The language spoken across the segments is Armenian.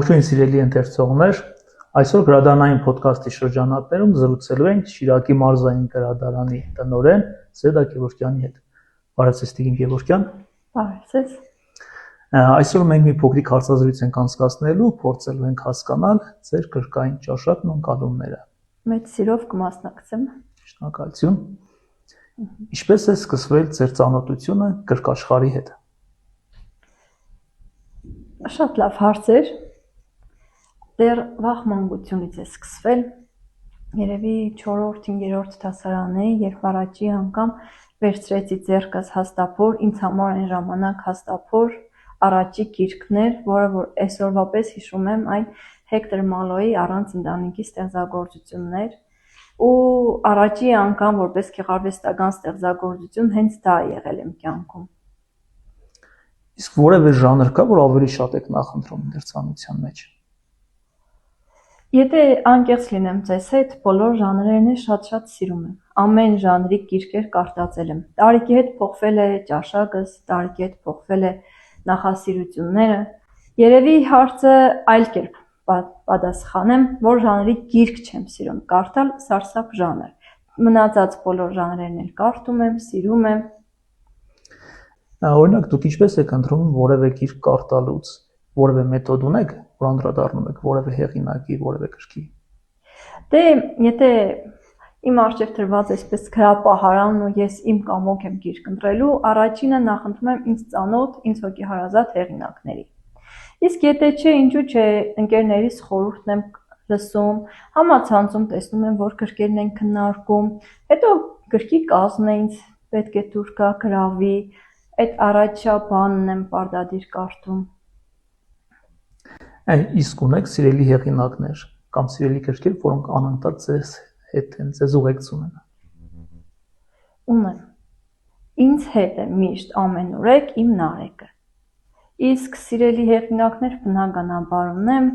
Ողջույն սիրելի ընթերցողներ, այսօր գրադարանային ոդքասթի շրջանակներում զրուցելու ենք Շիրակի մարզային գրադարանի տնօրեն Սեդա Գևորգյանի հետ։ Բարև ձեզ, Տիգին Գևորգյան։ Բարև ձեզ։ Այսօր մենք մի փոքրիկ հարցազրույց ենք անցկացնելու, փորձելու ենք հասկանալ ձեր գրքային ճաշակն ու ընկալումները։ Մեծ սիրով կմասնակցեմ։ Շնորհակալություն։ Ինչպես է սկսվել ձեր ծանոթությունը գրքաշխարհի հետ։ Շատ լավ հարց էր։ Դեռ վաղ մանկությունից է սկսվել, երևի 4-5-րդ դասարան էի, երբ առաջի անգամ վերցրեցի ձեռքս հաստափոր, ինձ համար այն ժամանակ հաստափոր առաջի գիրքներ, որը որ այսօրվա պես հիշում եմ, այն Հեկտոր Մալոյի «Առանց ընտանիքի» ստեղծագործություններ, ու առաջի անգամ որպես գեղարվեստական ստեղծագործություն հենց դա է եղել իմ կյանքում։ Իսկ որևէ ժանր կա, որ ավելի շատ եք նախընտրում դերձանության մեջ։ Եթե անկեղծ լինեմ ձեզ հետ, բոլոր ժանրերն շատ սիրում եմ։ Ամեն ժանրի գիրքեր կարդացել եմ։ Տարիքի հետ փոխվել է ճաշակս, տարիքի հետ փոխվել է նախասիրությունները։ Երևի հարցը այլ կերպ պատասխանեմ, որ ժանրի գիրք չեմ սիրում կարդալ, սարսափ ժանր։ Մնացած բոլոր ժանրերն էլ կարդում եմ, սիրում եմ։ Օրինակ, դուք ինչպես եք ընտրում որևէ գիրք կարդալուց, որևէ մեթոդ ունեք, որ անդրադառնում եք որևէ հեղինակի, որևէ գրքի։ Դե, եթե իմ առջև դրված այսպես գրապահարան ու ես իմ կամոք եմ գիրք ընտրելու, առաջինը նախընտրում եմ ինձ ծանոթ, ինձ հոգեհարազատ հեղինակների։ Իսկ եթե չէ, ինչու՞ չէ, ընկերներիս խորհուրդն եմ լսում, համացանցում տեսնում եմ, որ գրքերն են քննարկում, հետո գրքի կազմն է ինձ պետք է դուր գա գրավի, այդ առաջաբանն եմ պարտադիր կարդում։ Իսկ ունեք սիրելի հեղինակներ կամ սիրելի գրքեր, որոնք անընդհատ ձեզ հետ են, ձեզ ուղեկցում են։ Ունեմ։ Ինձ հետ է միշտ ամենուրեք իմ Նարեկը։ Իսկ սիրելի հեղինակներ բնականաբար ունեմ,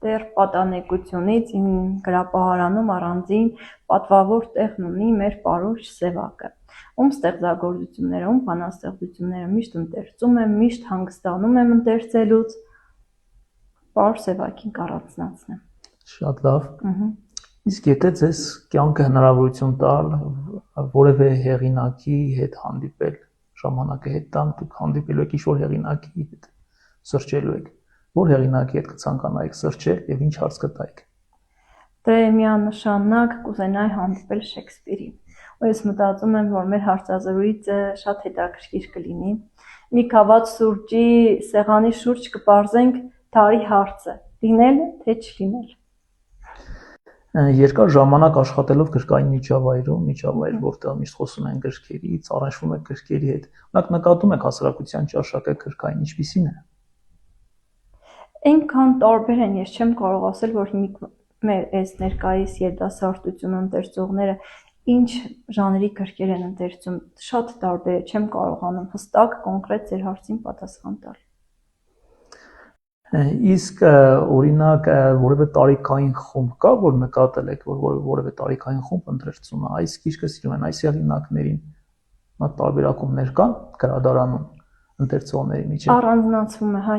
դեռ պատանեկությունից իմ գրապահարանում առանձին պատվավոր տեղն ունի մեր պարուհ Սևակը, ում ստեղծագործությունները, ում բանաստեղծությունները միշտ ընթերցում եմ, միշտ հանգստանում եմ ընթերցելուց, պարուհ Սևակին կառանձնացնեմ։ Շատ լավ։ Իսկ եթե ձեզ կյանքը հնարավորություն տալ որևէ հեղինակի հետ հանդիպել, ժամանակը հետ տան, դուք հանդիպելու եք ինչ-որ հեղինակի հետ, սրճելու եք, որ հեղինակի հետ կցանկանայիք սրճել եւ ինչ հարց կտայիք։ Դե միանշանակ կուզենայի հանդիպել Շեքսպիրին։ Ու ես մտածում եմ, որ մեր հարցազրույցը շատ հետաքրքիր կլինի։ Մի քավաց սուրճի սեղանի շուրջ կպարզենք տարի հարցը՝ լինել թե չլինել։ Երկար ժամանակ աշխատելով գրքային միջավայր, որտեղ միշտ խոսում են գրքերից, առնչվում եք գրքերի հետ, օրինակ նկատում եք հասարակության ճաշակը գրքային ինչպիսին է։ Այնքան տարբեր են, ես չեմ կարող ասել, որ մեր այս ներկայիս երիտասարդությունը ընթերցողները ինչ ժանրի գրքեր են ընթերցում, շատ տարբեր է, չեմ կարողանում հստակ կոնկրետ ձեր հարցին պատասխան տալ։ Իսկ օրինակ որևէ տարիքային խումբ կա, որ նկատել եք, որ որևէ տարիքային խումբ ընթերցում է այս գիրքը սիրում են այս հեղինակներին, նա տարբերակումներ կան գրադարանում ընթերցողների միջև։ Առանձնացվում է, հա,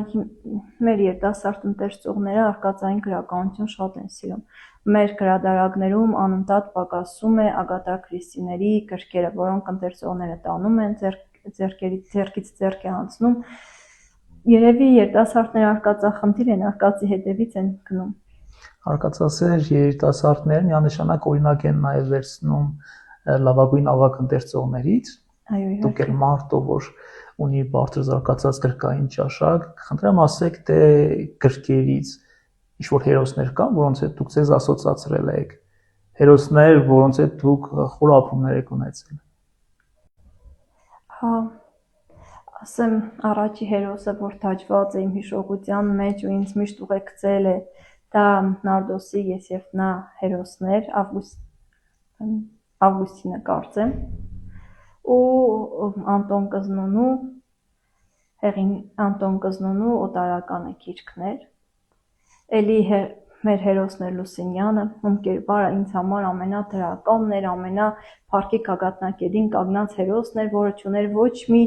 մեր երիտասարդ ընթերցողները արկածային գրականություն շատ են սիրում։ Մեր գրադարաններում անընդհատ պակասում է Ագաթա Քրիստիների գրքերը, որոնք ընթերցողները տանում են, ձեռքից ձեռք է անցնում։ Երևի երիտասարդները արկածախնդիր են, արկածի հետևից են գնում։ Արկածասեր երիտասարդները միանշանակ օրինակ են նաև վերցնում լավագույն ավագ ընթերցողներից։ Այո, դուք եք մարդը, որ ունի բարձր զարգացած գրքային ճաշակ, խնդրեմ ասեք, թե գրքերից ինչ-որ հերոսներ կան, որոնց հետ դուք ձեզ ասոցացրել եք, հերոսներ, որոնց հետ դուք խոր ապրումներ եք ունեցել։ Հա, ասեմ, առաջի հերոսը, որ թաճված է իմ հիշողության մեջ ու ինձ միշտ ուղեկցել է, դա Նարդոսի «Ես և նա» հերոսներ, Ավգուստինը կարծեմ, ու Անտոն Կզնունու օտարականը գիրքներ, էլի մեր հերոսն է Լուսինյանը, ում կերպարը ինձ համար ամենադրականն էր, ամենափառքի գագաթնակետին կանգնած հերոսն էր, որը չուներ ոչ մի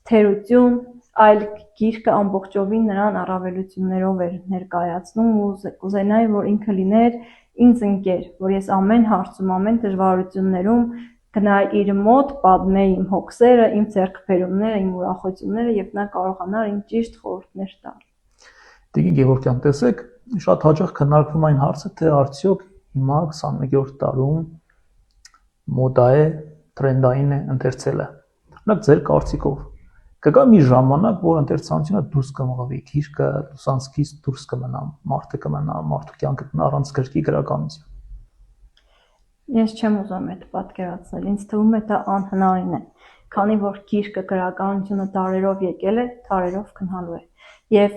թերություն, այլ գիրքը ամբողջովին նրան առավելություններով էր ներկայացնում ու կուզենայի, որ ինքը լիներ ինձ ընկեր, որ ես ամեն հարցում, ամեն դժվարություններում գնայի իր մոտ, պատմեի իմ հոգսերը, իմ ձեռքբերումները, իմ ուրախությունները եւ նա կարողանար ինձ ճիշտ խորհուրդներ տալ։ Տիկին Գևորգյան, տեսեք, շատ հաճախ քննարկվում այն հարցը, թե արդյոք հիմա 21-րդ դարում մոդա է, տրենդային է ընթերցելը։ Օրինակ ձեր կարծիքով կգա մի ժամանակ, որ ընթերցանությունը դուրս կմղվի, գիրքը լուսանցքից դուրս կմնա, մարդը կմնա, մարդու կյանքը կմնա առանց գրքի գրականության։ Ես չեմ ուզում այդ պատկերացնել, ինձ թվում է դա անհնարին է, քանի որ գիրքը գրականությունը տարերով եկել է, տարերով գնալու է։ Եվ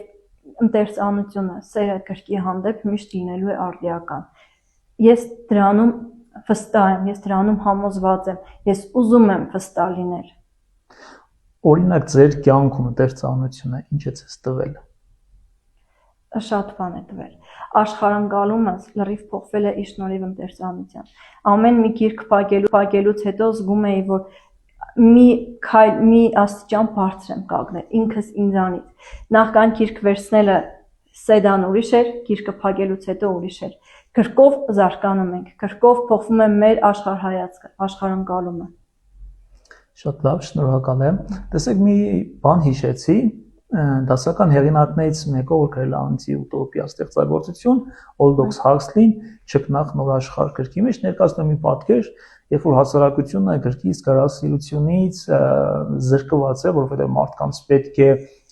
ընթերցանությունը, սերը գրքի հանդեպ միշտ լինելու է արդիական։ Ես դրանում վստահ եմ, ես դրանում համոզված եմ, ես ուզում եմ վստահ լինել։ Օրինակ ձեր կյանքում ընթերցանությունը ինչ է ցես տվել։ Շատ բան է տվել։ Աշխարհընկալումս լրիվ փոխվել է իր շնորհիվ ընթերցանության։ Ամեն մի գիրք փակելուց հետո զգում էի, որ մի աստիճան բարձր եմ կանգնել ինքս ինձանից։ Նախքան գիրք վերցնելը սեդան ուրիշ էր, գիրքը փակելուց հետո ուրիշ էր։ Գրքով զարգանում ենք, գրքով փոխվում է մեր աշխարհայացքը, աշխարհընկալումը։ Շատ լավ, շնորհակալ եմ։ Տեսեք, մի բան հիշեցի, դասական հեղինակներից մեկը, որ գրել է «Անտի ուտոպիա» ստեղծագործություն, Aldous Huxley-ն «Չքնաղ նոր աշխարհ» գրքի մեջ ներկայացնում մի պատկեր, երբ որ հասարակությունը գրքի զգարասիրությունից զրկված է, որովհետև մարդկանց պետք է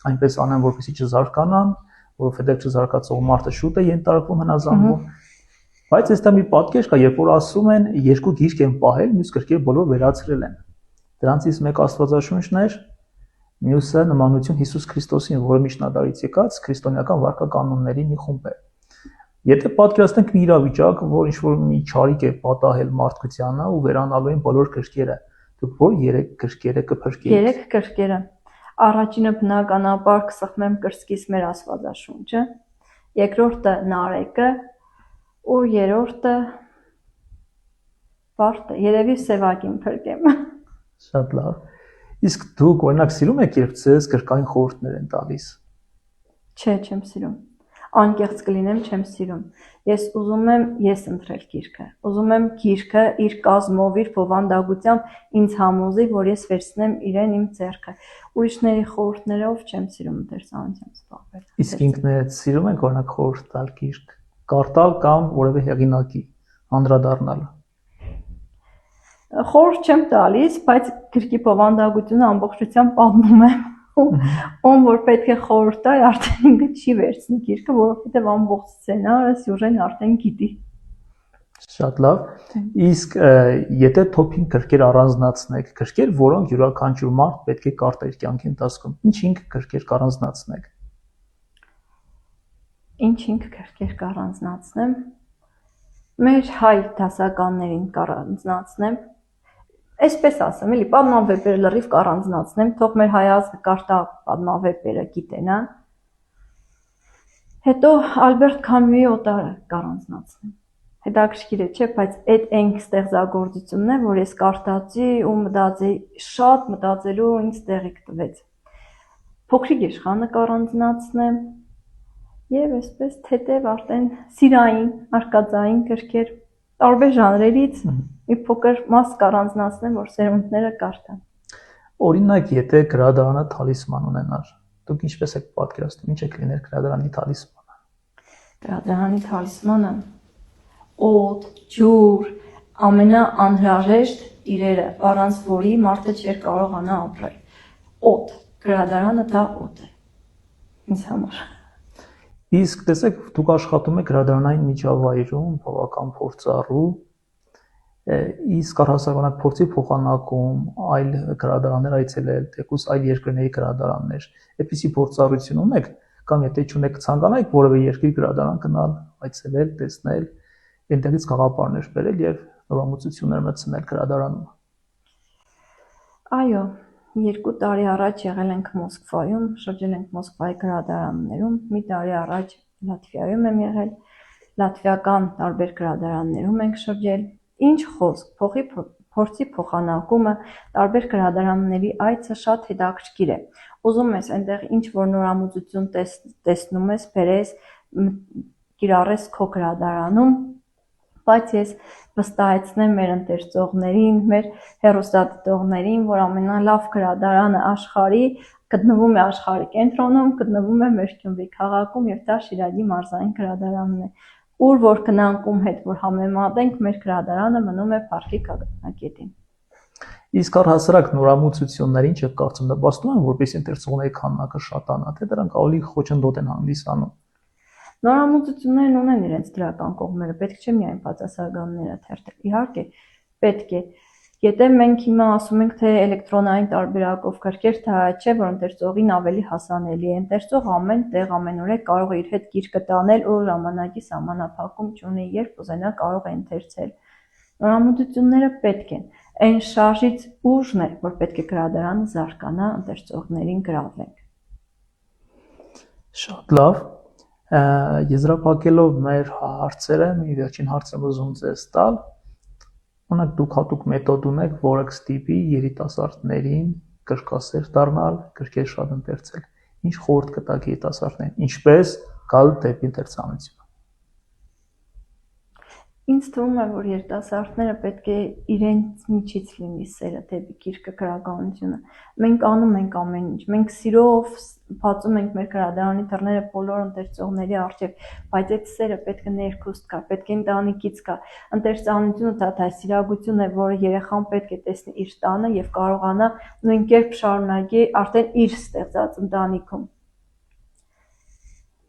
այնպես անեն, որպեսզի չզարկանան, որովհետև չզարկացող մարդը շուտ է ենթարկվում հնազանդվում։ Բայց այստեղ մի պատկեր կա, երբ որ ասում են երկու գիրք են պահել, մյուս գրքերը բոլոր վերացրել են։ Դրանցից մեկը Աստվածաշունչն էր, մյուսը նմանություն Հիսուս Քրիստոսին, որը միջնադարից եկած քրիստոնեական վարքականոնների մի խումբ է։ Եթե պատկերացնենք մի իրավիճակ, որ ինչ-որ մի չարիք է պատահել մարդկությանը ու վերանալու են բոլոր գրքերը, դուք որ 3 գրքերը կփրկեիք։ 3 գրքերը։ Առաջինը բնականաբար կսխմեմ կրծքից մեր Աստվածաշունչը, երկրորդը Նարեկը ու երրորդը Վարդը, երևի Սևակին փրկեմ։ Շատ լավ։ Իսկ դուք օրինակ սիրում եք, երբ ձեզ գրքային խորհուրդներ են տալիս։ Չէ, չեմ սիրում։ Անկեղծ կլինեմ, չեմ սիրում։ Ես ուզում եմ ընտրել գիրքը։ Ուզում եմ գիրքը իր կազմով, իր բովանդակությամբ ինձ համոզի, որ ես վերցնեմ իրեն իմ ձեռքը։ Ուրիշների խորհուրդներով չեմ սիրում ընթերցանությամբ զբաղվել։ Իսկ ինքներդ սիրում եք օրինակ խորհուրդ տալ գիրք, կարդալ կամ որևէ հեղինակի անդրադառնալ։ Խորհուրդ չեմ տալիս, բայց գրքի բովանդակությունը ամբողջությամբ պատմում եմ։ Ում որ պետք է խորհուրդ տա, արդեն ինքը չի վերցնի գիրքը, որովհետև ամբողջ սցենարը, սյուժեն արդեն գիտի։ Շատ լավ։ Իսկ եթե top-5 գրքեր առանձնացնեք, գրքեր, որոնք յուրաքանչյուր մարդ պետք է կարդա իր կյանքի ընթացքում, ինչ 5 գրքեր կառանձնացնեք։ Ինչ 5 գրքեր կառանձնացնեմ։ Մեր հայ դասականներին կառանձնացնեմ։ Այսպես ասեմ, էլի պատմավեպերը լրիվ կառանձնացնեմ, թող մեր հայազգը կարդա պատմավեպերը գիտենան։ Հետո Ալբերտ Կամյուի Օտարը կառանձնացնեմ։ Հետաքրքիր է, չէ՞, բայց այդ այն ստեղծագործությունն է, որ ես կարդացի ու մտածեի, շատ մտածելու ինձ տեղիք տվեց։ Փոքրիկ իշխանը կառանձնացնեմ եւ այսպես թեթև արդեն սիրային, արկածային գրքեր տարբեր ժանրերից մի փոքր մաս կառանձնացնեմ, որ սերունդները կարդան։ Օրինակ, եթե գրադարանը թալիսման ունենար, դուք ինչպես եք պատկերացնում, ինչ է կլիներ գրադարանի թալիսմանը։ Գրադարանի թալիսմանը օդ, ջուր, ամենաանհրաժեշտ իրերը, առանց որի մարդը չէր կարողանա ապրել։ Օդ, գրադարանը դա օդ է։ Ինձ համար։ Իսկ տեսեք, դուք աշխատում եք գրադարանային միջավայրում, բավական փորձառու, իսկ առհասարակ փորձի փոխանակում, այլ գրադարաններ այցելել, թեկուզ այլ երկրների գրադարաններ, այդպիսի փորձառություն ունեք, կամ եթե չունեք ցանկանայիք որևէ երկրի գրադարան գնալ, այցելել, տեսնել, այնտեղից գաղափարներ բերել եւ նորամուծություններ մտցնել գրադարանում։ Այո, 2 տարի առաջ եղել ենք Մոսկվայում, շրջել ենք Մոսկվայի գրադարաններում, մի տարի առաջ Լատվիայում եմ եղել, լատվիական տարբեր գրադարաններում ենք շրջել։ Ինչ խոսք, փորձի փոխանակումը, տարբեր գրադարանների այցը շատ հետաքրքիր է։ Ուզում ես այնտեղ ինչ որ նորամուծություն տեսնում ես, բերես, կիրառես քո գրադարանում, բայց ես վստահեցնեմ մեր ընթերցողներին, մեր հեռուստադիտողներին, որ ամենալավ գրադարանը աշխարհի գտնվում է աշխարհի կենտրոնում, գտնվում է մեր Գյումրի քաղաքում եւ դա Շիրակի մարզային գրադարանն է։ Ուր որ գնանք հետ որ համեմատենք, մեր գրադարանը մնում է Փարքի գագաթնակետին։ Իսկ առհասարակ նորամուծություններին չեք կարծում նպաստում են, որպես ընթերցողների քանակը շատանա, թե դրանք ավելի խոչընդոտ են հանդիսանում։ Նորամուծություններն ունեն իրենց դրական կողմերը, պետք չէ միայն բացասականները թերթել։ Իհարկե, պետք է։ Եթե մենք հիմա ասում ենք, թե էլեկտրոնային տարբերակով գրքեր, դա չէ, որ ընթերցողին ավելի հասանելի է։ Ընթերցող ամեն տեղ ամենուրեք կարող է իր հետ գիրքը տանել ու ժամանակի սահմանափակում չունի, երբ ուզենա կարող է ընթերցել։ Նորամուծությունները պետք են։ Այն շարժից ուժն է, որ պետք է գրադարանը զարգանա, ընթերցողներին գրավենք։ Շատ լավ։ Եզրափակելով մեր հարցերը, մի վերջին հարց եմ ուզում ձեզ տալ։ Օրինակ դուք հատուկ մեթոդ ունեք, որը կստիպի երիտասարդներին գրքասեր դառնալ, գրքեր շատ ընթերցել։ Ինչ խորհուրդ կտաք երիտասարդներին, ինչպես գալ դեպի ընթերցանություն։ Ինձ թվում է, որ երիտասարդները պետք է իրենց միջից լինի սերը դեպի գիրքը, գրականությունը։ Մենք անում ենք ամեն ինչ, մենք սիրով բացում ենք մեր գրադարանի դռները բոլոր ընթերցողների առջև, բայց այդ սերը պետք է ներքուստ գա, պետք է ընտանիքից գա։ Ընթերցանությունը դա սիրագություն է, որը երեխան պետք է տեսնի իր տանը եւ կարողանա նույն կերպ շարունակի արդեն իր ստեղծած ընտանիքում։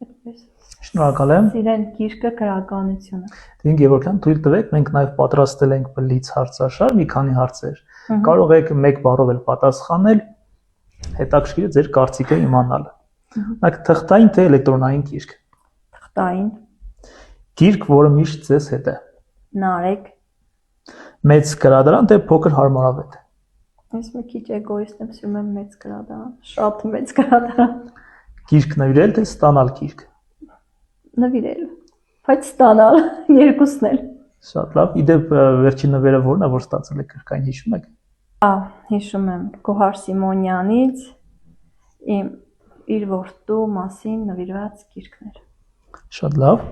Այդպես։ Շնորհակալ եմ։ Սիրեն գիրքը, գրականությունը։ Դին Գևորգյան, թույլ տվեք, մենք նաև պատրաստել ենք բլից հարցաշար, մի քանի հարցեր։ Կարող եք մեկ բառով էլ պատասխանել, հետաքրքիր է ձեր կարծիքը իմանալ։ Օրինակ թղթային թե էլեկտրոնային գիրք։ Թղթային։ Գիրք, որը միշտ ձեզ հետ է։ Նարեկ։ Մեծ գրադարան թե փոքր հարմարավետ։ Ես մի քիչ էգոիստ եմ, սիրում եմ մեծ գրադարան, շատ մեծ գրադարան։ Գիրք նվիրել թե ստանալ գիրք։ Նվիրել, բայց ստանալ երկուսն էլ։ Շատ լավ։ Իդեպ վերջին նվերը որն է, որ ստացել եք գրքային հիշում եք։ Հիշում եմ Գոհար Սիմոնյանից իր որդու մասին նվիրված գիրքներ։ Շատ լավ։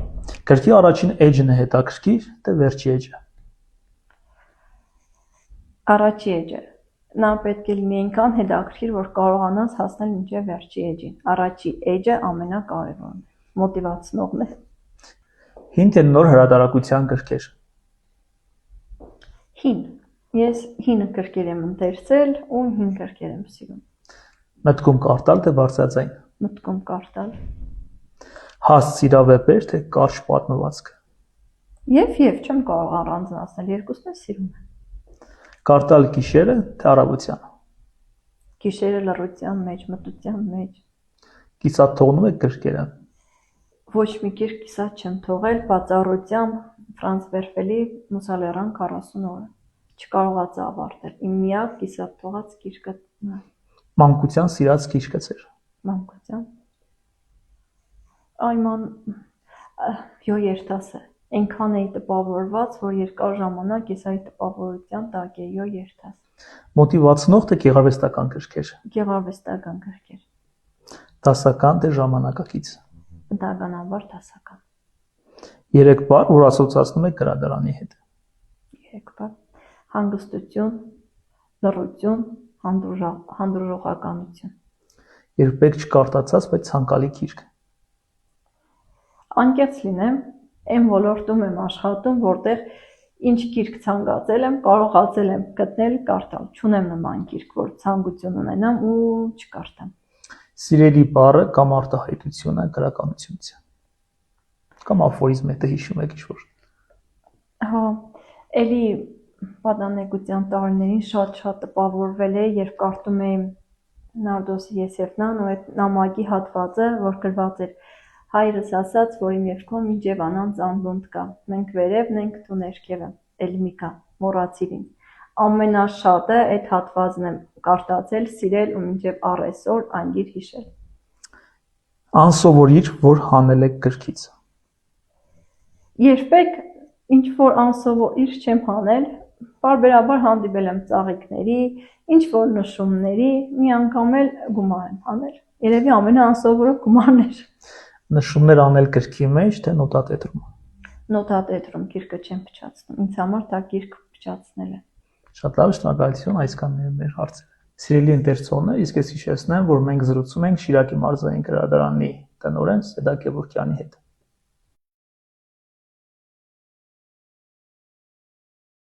Գրքի առաջին էջն է հետաքրքիր, թե վերջի էջը։ Առաջի էջը։ Նա պետք է լինի այնքան հետաքրքիր, որ կարողանաս հասնել մինչև վերջի էջին։ Առաջի էջը ամենակարևորն է, մոտիվացնողն է։ Հին թե նոր հրատարակության գրքեր։ Հին։ Ես հին գրքեր եմ ընթերցել ու հին գրքեր եմ սիրում։ Մտքում կարդալ թե բարձրաձայն։ Մտքում կարդալ։ Հաստ սիրավեպեր թե կարճ պատմվածք։ Եվ չեմ կարող առանձնացնել, երկուսն էլ սիրում եմ։ Կարդալ գիշերը թե առավոտյան։ Գիշերը լռության մեջ, մտության մեջ։ Կիսատ թողնում եք գրքերը։ Ոչ մի գիրք կիսատ չեմ թողել, բացառությամբ Ֆրանց Վերֆելի Մուսալերան 40 օրը։ Չկարողացա ավարտել։ Իմ միակ կիսատ թողած գիրքը նա։ Մանկության սիրած գիրքը ձեր։ Մանկության։ Այման երթասը։ Այնքան էի տպավորված, որ երկար ժամանակ ես այդ տպավորության տակ էի երթաս։ Մոտիվացնող թե գեղարվեստական գրքեր։ Գեղարվեստական գրքեր։ Դասական թե ժամանակակից։ Բնականաբար դասական։ 3 բառ, որ ասոցացնում եք գրադարանի հետ։ 3 բառ. Հանգստություն, լռություն, հանդուրժողականություն։ Երբեք չկարդացած, բայց ցանկալի գիրք։ Անկեղծ լինեմ, այն ոլորտում եմ աշխատում, որտեղ ինչ գիրք ցանկացել եմ, կարողացել եմ գտնել, կարդալ։ Չունեմ նման գիրք, որ ցանկություն ունենամ ու չկարդամ։ Սիրելի բառը կամ արտահայտությունը գրականությունից։ Կամ աֆորիզմ է, հիշում եք ինչ-որ։ Հա, էլի պատանեկության տարիներին շատ տպավորվել է, երբ կարդում էի Նարդոսի Եսեֆնան ու այդ նամակի հատվածը, որ գրված էր հայրս ասաց, որ իմ երկում մինչև անանց անլունդ կա, մենք վերևն ենք, դու ներքևը, էլի մի կա, մոռացիր ինձ։ Ամենաշատը այդ հատվածն եմ կարդացել, սիրել ու մինչև առեսօր անգիր հիշել։ Անսովորիր, որ հանել եք գրքից։ Երբեք ինչ որ անսովորիր չեմ հանել, Պարբերաբար հանդիպել եմ ծաղիկների, ինչ որ նշումների, մի անգամ էլ գումար եմ հանել։ Երևի ամենաանսովորը գումարն էր։ Նշումներ անել գրքի մեջ, թե նոտատետրում։ Նոտատետրում գիրքը չեմ փչացնում։ Ինձ համար դա գիրք փչացնել է։ Շատ լավ, շնորհակալություն, այսքանն էր մեր հարցերը։ Սիրելի ընկերներ, իսկ ես հիշեցնեմ, որ մենք զրուցում ենք Շիրակի մարզային գրադարանի տնօրեն Սեդա Գևորգյանի հետ։